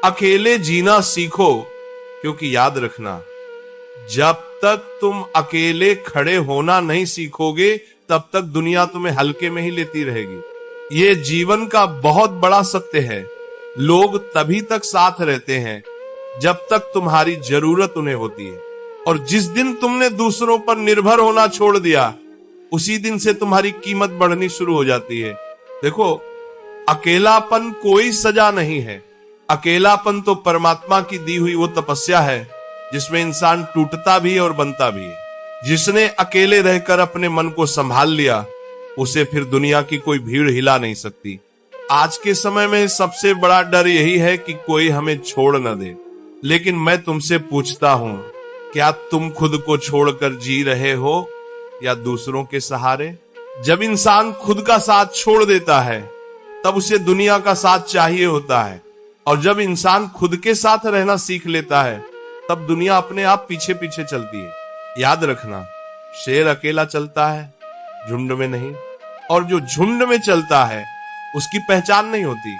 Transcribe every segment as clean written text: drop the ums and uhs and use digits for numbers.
अकेले जीना सीखो, क्योंकि याद रखना, जब तक तुम अकेले खड़े होना नहीं सीखोगे तब तक दुनिया तुम्हें हल्के में ही लेती रहेगी। ये जीवन का बहुत बड़ा सत्य है। लोग तभी तक साथ रहते हैं जब तक तुम्हारी जरूरत उन्हें होती है, और जिस दिन तुमने दूसरों पर निर्भर होना छोड़ दिया, उसी दिन से तुम्हारी कीमत बढ़नी शुरू हो जाती है। देखो, अकेलापन कोई सजा नहीं है। अकेलापन तो परमात्मा की दी हुई वो तपस्या है जिसमें इंसान टूटता भी और बनता भी है। जिसने अकेले रहकर अपने मन को संभाल लिया, उसे फिर दुनिया की कोई भीड़ हिला नहीं सकती। आज के समय में सबसे बड़ा डर यही है कि कोई हमें छोड़ न दे। लेकिन मैं तुमसे पूछता हूं, क्या तुम खुद को छोड़कर जी रहे हो या दूसरों के सहारे? जब इंसान खुद का साथ छोड़ देता है तब उसे दुनिया का साथ चाहिए होता है, और जब इंसान खुद के साथ रहना सीख लेता है तब दुनिया अपने आप पीछे पीछे चलती है। याद रखना, शेर अकेला चलता है, झुंड में नहीं, और जो झुंड में चलता है उसकी पहचान नहीं होती।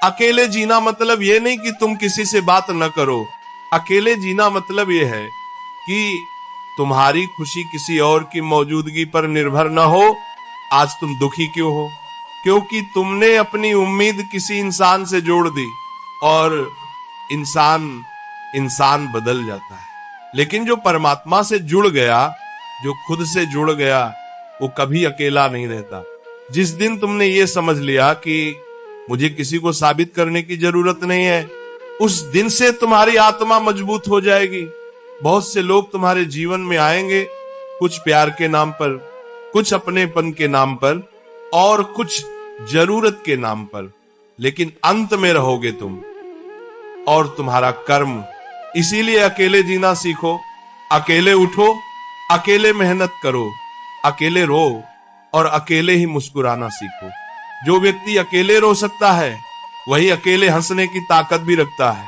अकेले जीना मतलब ये नहीं कि तुम किसी से बात न करो। अकेले जीना मतलब ये है कि तुम्हारी खुशी किसी और की मौजूदगी पर निर्भर न हो। आज तुम दुखी क्यों हो? क्योंकि तुमने अपनी उम्मीद किसी इंसान से जोड़ दी, और इंसान बदल जाता है। लेकिन जो परमात्मा से जुड़ गया, जो खुद से जुड़ गया, वो कभी अकेला नहीं रहता। जिस दिन तुमने ये समझ लिया कि मुझे किसी को साबित करने की जरूरत नहीं है, उस दिन से तुम्हारी आत्मा मजबूत हो जाएगी। बहुत से लोग तुम्हारे जीवन में आएंगे, कुछ प्यार के नाम पर, कुछ अपनेपन के नाम पर, और कुछ जरूरत के नाम पर, लेकिन अंत में रहोगे तुम और तुम्हारा कर्म। इसीलिए अकेले जीना सीखो, अकेले उठो, अकेले मेहनत करो, अकेले रो, और अकेले ही मुस्कुराना सीखो। जो व्यक्ति अकेले रो सकता है वही अकेले हंसने की ताकत भी रखता है।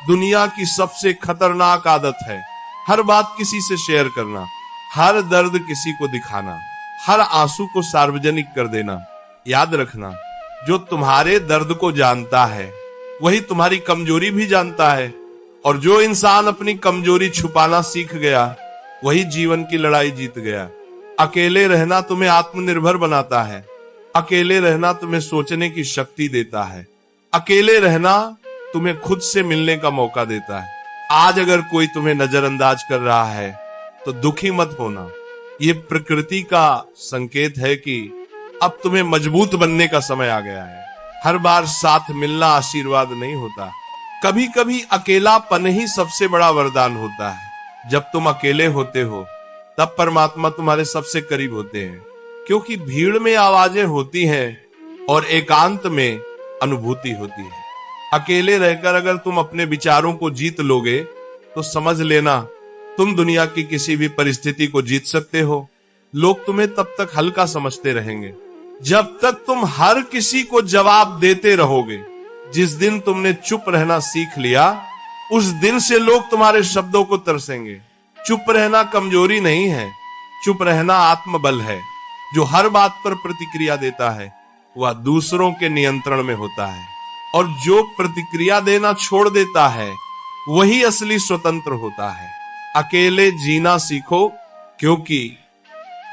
दुनिया की सबसे खतरनाक आदत है हर बात किसी से शेयर करना, हर दर्द किसी को दिखाना, हर आंसू को सार्वजनिक कर देना। याद रखना, जो तुम्हारे दर्द को जानता है वही तुम्हारी कमजोरी भी जानता है, और जो इंसान अपनी कमजोरी छुपाना सीख गया वही जीवन की लड़ाई जीत गया। अकेले रहना तुम्हें आत्मनिर्भर बनाता है। अकेले रहना तुम्हें सोचने की शक्ति देता है। अकेले रहना तुम्हें खुद से मिलने का मौका देता है। आज अगर कोई तुम्हें नजरअंदाज कर रहा है तो दुखी मत होना। ये प्रकृति का संकेत है कि अब तुम्हें मजबूत बनने का समय आ गया है। हर बार साथ मिलना आशीर्वाद नहीं होता। कभी कभी अकेलापन ही सबसे बड़ा वरदान होता है। जब तुम अकेले होते हो तब परमात्मा तुम्हारे सबसे करीब होते हैं, क्योंकि भीड़ में आवाजें होती हैं और एकांत में अनुभूति होती है। अकेले रहकर अगर तुम अपने विचारों को जीत लोगे तो समझ लेना तुम दुनिया की किसी भी परिस्थिति को जीत सकते हो। लोग तुम्हें तब तक हल्का समझते रहेंगे जब तक तुम हर किसी को जवाब देते रहोगे। जिस दिन तुमने चुप रहना सीख लिया, उस दिन से लोग तुम्हारे शब्दों को तरसेंगे। चुप रहना कमजोरी नहीं है, चुप रहना आत्मबल है। जो हर बात पर प्रतिक्रिया देता है वह दूसरों के नियंत्रण में होता है, और जो प्रतिक्रिया देना छोड़ देता है वही असली स्वतंत्र होता है। अकेले जीना सीखो, क्योंकि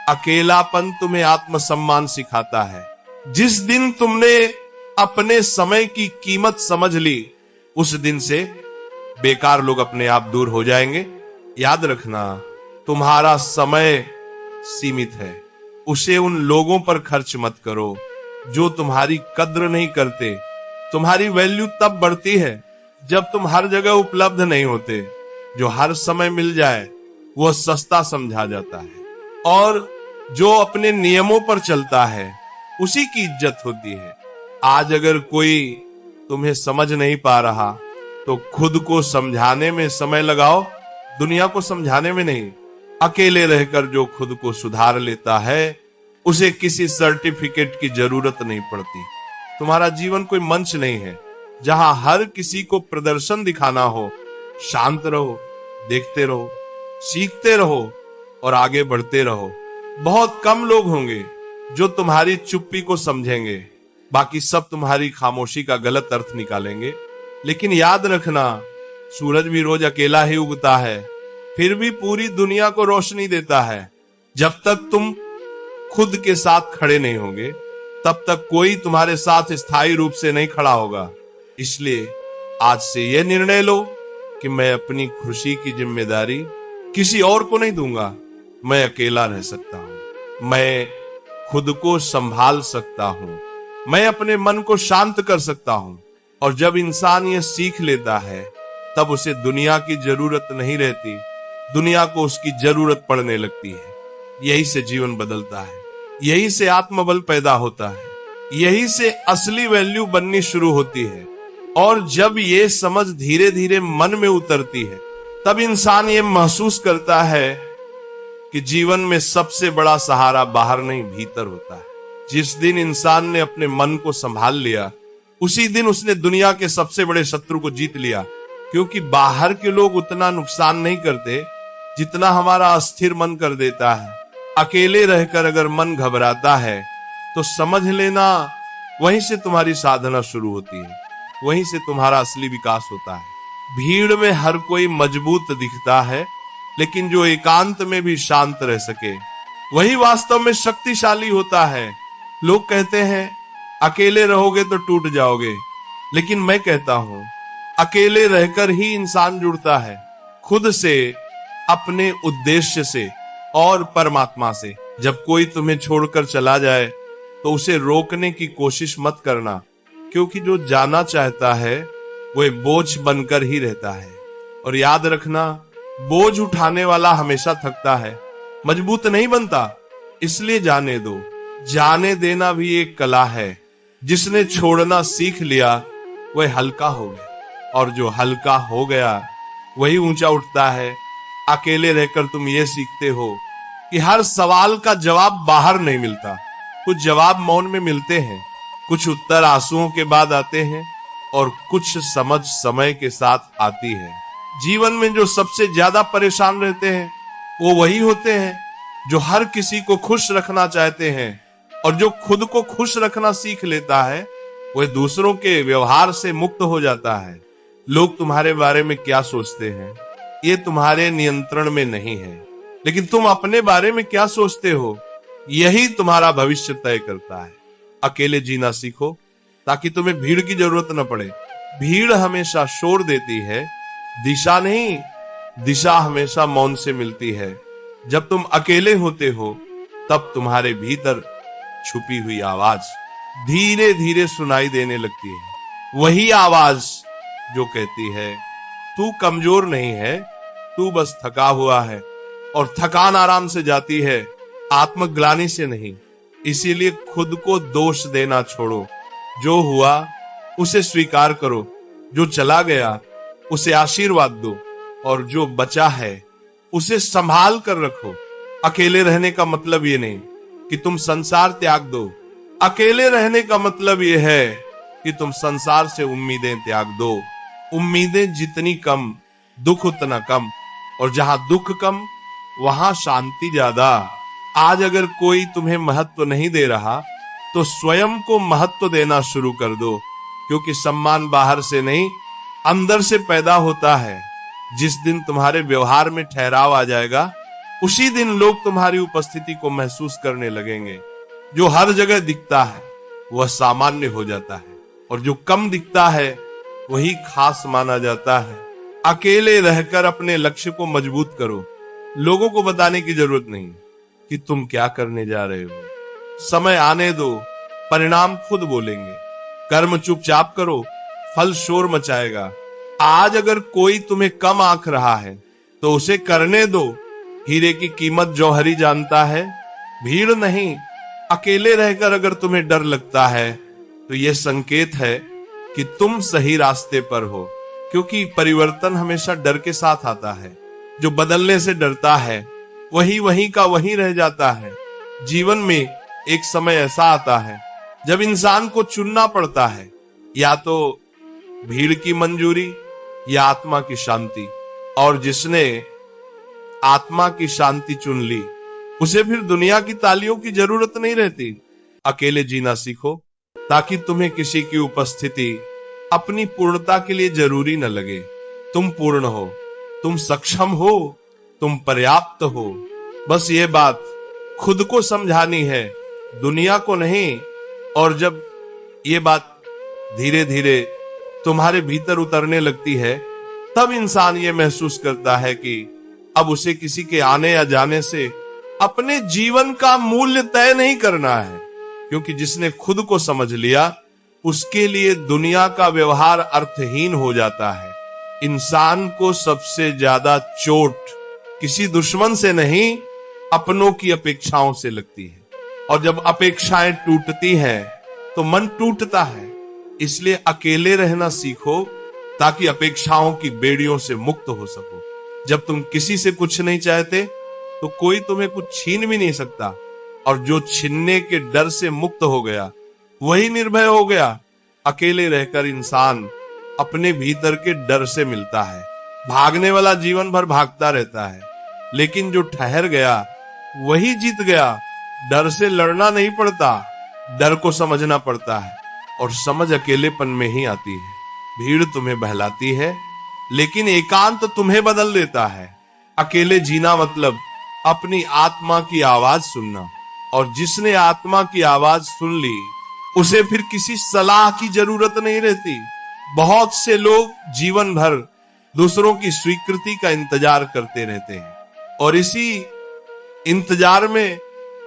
अकेलापन तुम्हें आत्मसम्मान सिखाता है। जिस दिन तुमने अपने समय की कीमत समझ ली, उस दिन से बेकार लोग अपने आप दूर हो जाएंगे। याद रखना, तुम्हारा समय सीमित है। उसे उन लोगों पर खर्च मत करो जो तुम्हारी कद्र नहीं करते। तुम्हारी वैल्यू तब बढ़ती है जब तुम हर जगह उपलब्ध नहीं होते। जो हर समय मिल जाए वह सस्ता समझा जाता है, और जो अपने नियमों पर चलता है उसी की इज्जत होती है। आज अगर कोई तुम्हें समझ नहीं पा रहा तो खुद को समझाने में समय लगाओ, दुनिया को समझाने में नहीं। अकेले रहकर जो खुद को सुधार लेता है उसे किसी सर्टिफिकेट की जरूरत नहीं पड़ती। तुम्हारा जीवन कोई मंच नहीं है जहां हर किसी को प्रदर्शन दिखाना हो। शांत रहो, देखते रहो, सीखते रहो और आगे बढ़ते रहो। बहुत कम लोग होंगे जो तुम्हारी चुप्पी को समझेंगे, बाकी सब तुम्हारी खामोशी का गलत अर्थ निकालेंगे। लेकिन याद रखना, सूरज भी रोज अकेला ही उगता है, फिर भी पूरी दुनिया को रोशनी देता है। जब तक तुम खुद के साथ खड़े नहीं होंगे, तब तक कोई तुम्हारे साथ स्थायी रूप से नहीं खड़ा होगा। इसलिए आज से यह निर्णय लो कि मैं अपनी खुशी की जिम्मेदारी किसी और को नहीं दूंगा। मैं अकेला रह सकता हूं, मैं खुद को संभाल सकता हूं, मैं अपने मन को शांत कर सकता हूं। और जब इंसान ये सीख लेता है, तब उसे दुनिया की जरूरत नहीं रहती, दुनिया को उसकी जरूरत पड़ने लगती है। यही से जीवन बदलता है, यही से आत्मबल पैदा होता है, यही से असली वैल्यू बननी शुरू होती है। और जब ये समझ धीरे धीरे मन में उतरती है, तब इंसान ये महसूस करता है कि जीवन में सबसे बड़ा सहारा बाहर नहीं, भीतर होता है। जिस दिन इंसान ने अपने मन को संभाल लिया, उसी दिन उसने दुनिया के सबसे बड़े शत्रु को जीत लिया। क्योंकि बाहर के लोग उतना नुकसान नहीं करते जितना हमारा अस्थिर मन कर देता है। अकेले रहकर अगर मन घबराता है, तो समझ लेना वहीं से तुम्हारी साधना शुरू होती है, वहीं से तुम्हारा असली विकास होता है। भीड़ में हर कोई मजबूत दिखता है, लेकिन जो एकांत में भी शांत रह सके, वही वास्तव में शक्तिशाली होता है। लोग कहते हैं अकेले रहोगे तो टूट जाओगे, लेकिन मैं कहता हूं अकेले रहकर ही इंसान जुड़ता है, खुद से, अपने उद्देश्य से और परमात्मा से। जब कोई तुम्हें छोड़कर चला जाए, तो उसे रोकने की कोशिश मत करना, क्योंकि जो जाना चाहता है वह बोझ बनकर ही रहता है। और याद रखना, बोझ उठाने वाला हमेशा थकता है, मजबूत नहीं बनता। इसलिए जाने दो। जाने देना भी एक कला है। जिसने छोड़ना सीख लिया, वह हल्का हो गया, और जो हल्का हो गया वही ऊंचा उठता है। अकेले रहकर तुम ये सीखते हो कि हर सवाल का जवाब बाहर नहीं मिलता, कुछ जवाब मौन में मिलते हैं, कुछ उत्तर आंसुओं के बाद आते हैं, और कुछ समझ समय के साथ आती है। जीवन में जो सबसे ज्यादा परेशान रहते हैं, वो वही होते हैं जो हर किसी को खुश रखना चाहते हैं। और जो खुद को खुश रखना सीख लेता है, वह दूसरों के व्यवहार से मुक्त हो जाता है। लोग तुम्हारे बारे में क्या सोचते हैं, ये तुम्हारे नियंत्रण में नहीं है, लेकिन तुम अपने बारे में क्या सोचते हो, यही तुम्हारा भविष्य तय करता है। अकेले जीना सीखो, ताकि तुम्हें भीड़ की जरूरत न पड़े। भीड़ हमेशा शोर देती है, दिशा नहीं। दिशा हमेशा मौन से मिलती है। जब तुम अकेले होते हो, तब तुम्हारे भीतर छुपी हुई आवाज धीरे धीरे सुनाई देने लगती है। वही आवाज जो कहती है, तू कमजोर नहीं है, तू बस थका हुआ है। और थकान आराम से जाती है, आत्मग्लानि से नहीं। इसीलिए खुद को दोष देना छोड़ो। जो हुआ उसे स्वीकार करो, जो चला गया उसे आशीर्वाद दो, और जो बचा है उसे संभाल कर रखो। अकेले रहने का मतलब ये नहीं कि तुम संसार त्याग दो। अकेले रहने का मतलब ये है कि तुम संसार से उम्मीदें त्याग दो। उम्मीदें जितनी कम, दुख उतना कम, और जहां दुख कम, वहां शांति ज्यादा। आज अगर कोई तुम्हें महत्व नहीं दे रहा, तो स्वयं को महत्व देना शुरू कर दो, क्योंकि सम्मान बाहर से नहीं, अंदर से पैदा होता है। जिस दिन तुम्हारे व्यवहार में ठहराव आ जाएगा, उसी दिन लोग तुम्हारी उपस्थिति को महसूस करने लगेंगे। जो हर जगह दिखता है वह सामान्य हो जाता है, और जो कम दिखता है वही खास माना जाता है। अकेले रहकर अपने लक्ष्य को मजबूत करो। लोगों को बताने की जरूरत नहीं कि तुम क्या करने जा रहे हो। समय आने दो, परिणाम खुद बोलेंगे। कर्म चुपचाप करो, फल शोर मचाएगा। आज अगर कोई तुम्हें कम आंक रहा है, तो उसे करने दो। हीरे की कीमत जौहरी जानता है, भीड़ नहीं। अकेले रहकर अगर तुम्हें डर लगता है, तो यह संकेत है कि तुम सही रास्ते पर हो, क्योंकि परिवर्तन हमेशा डर के साथ आता है। जो बदलने से डरता है, वही वहीं का वहीं रह जाता है। जीवन में एक समय ऐसा आता है जब इंसान को चुनना पड़ता है, या तो भीड़ की मंजूरी या आत्मा की शांति। और जिसने आत्मा की शांति चुन ली, उसे फिर दुनिया की तालियों की जरूरत नहीं रहती। अकेले जीना सीखो, ताकि तुम्हें किसी की उपस्थिति अपनी पूर्णता के लिए जरूरी न लगे। तुम पूर्ण हो, तुम सक्षम हो, तुम पर्याप्त हो। बस ये बात खुद को समझानी है, दुनिया को नहीं। और जब ये बात धीरे धीरे तुम्हारे भीतर उतरने लगती है, तब इंसान ये महसूस करता है कि अब उसे किसी के आने या जाने से अपने जीवन का मूल्य तय नहीं करना है, क्योंकि जिसने खुद को समझ लिया उसके लिए दुनिया का व्यवहार अर्थहीन हो जाता है। इंसान को सबसे ज्यादा चोट किसी दुश्मन से नहीं, अपनों की अपेक्षाओं से लगती है। और जब अपेक्षाएं टूटती हैं तो मन टूटता है। इसलिए अकेले रहना सीखो, ताकि अपेक्षाओं की बेड़ियों से मुक्त हो सको। जब तुम किसी से कुछ नहीं चाहते तो कोई तुम्हें कुछ छीन भी नहीं सकता। और जो छीनने के डर से मुक्त हो गया वही निर्भय हो गया। अकेले रहकर इंसान अपने भीतर के डर से मिलता है। भागने वाला जीवन भर भागता रहता है, लेकिन जो ठहर गया वही जीत गया। डर से लड़ना नहीं पड़ता, डर को समझना पड़ता है। और समझ अकेलेपन में ही आती है। भीड़ तुम्हें बहलाती है, लेकिन एकांत तुम्हें बदल देता है। अकेले जीना मतलब अपनी आत्मा की आवाज सुनना। और जिसने आत्मा की आवाज सुन ली उसे फिर किसी सलाह की जरूरत नहीं रहती। बहुत से लोग जीवन भर दूसरों की स्वीकृति का इंतजार करते रहते हैं, और इसी इंतजार में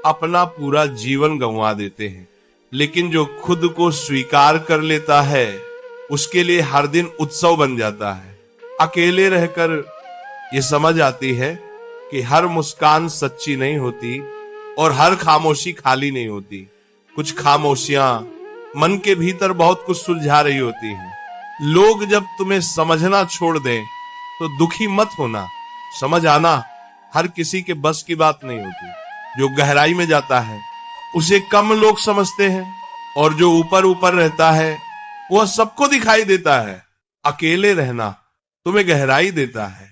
अपना पूरा जीवन गंवा देते हैं। लेकिन जो खुद को स्वीकार कर लेता है उसके लिए हर दिन उत्सव बन जाता है। अकेले रहकर ये समझ आती है कि हर मुस्कान सच्ची नहीं होती और हर खामोशी खाली नहीं होती। कुछ खामोशियां मन के भीतर बहुत कुछ सुलझा रही होती हैं। लोग जब तुम्हें समझना छोड़ दें तो दुखी मत होना। समझ आना हर किसी के बस की बात नहीं होती। जो गहराई में जाता है उसे कम लोग समझते हैं, और जो ऊपर ऊपर रहता है वह सबको दिखाई देता है। अकेले रहना तुम्हें गहराई देता है।